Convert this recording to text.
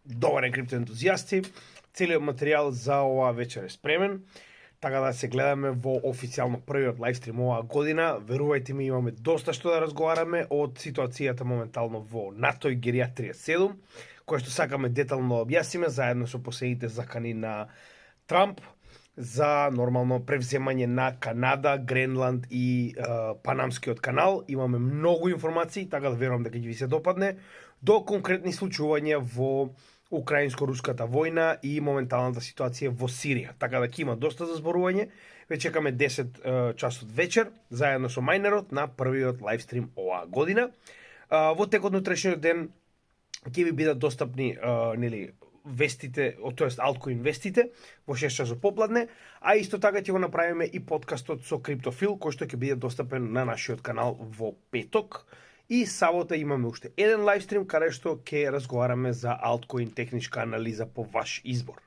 Добар крипто ентузијасти, целиот материјал за оваа вечер е спремен, така да се гледаме во официјално првиот лайвстрим оваа година. Верувајте ми, имаме доста што да разговараме од ситуацијата моментално во НАТО и Геријатрија 7, која што сакаме детално да објасниме заедно со последните закани на Трамп за нормално превземање на Канада, Гренланд и Панамскиот канал. Имаме многу информации, така да верувам дека ќе ви се допадне, до конкретни случувања во украинско-руската војна и моменталната ситуација во Сирија. Така да ќе има доста за зборување. Ве чекаме 10 часот вечер, заедно со Мајнерот на првиот лайвстрим оваа година. Во текот на утрешниот ден ќе ви бидат достапни вестите, тоест Altcoin вестите во 6 часот попладне, а исто така ќе го направиме и подкастот со Криптофил, кој што ќе биде достапен на нашиот канал во петок. И сабота имаме уште еден лайвстрим каде што ќе разговараме за Altcoin техничка анализа по ваш избор.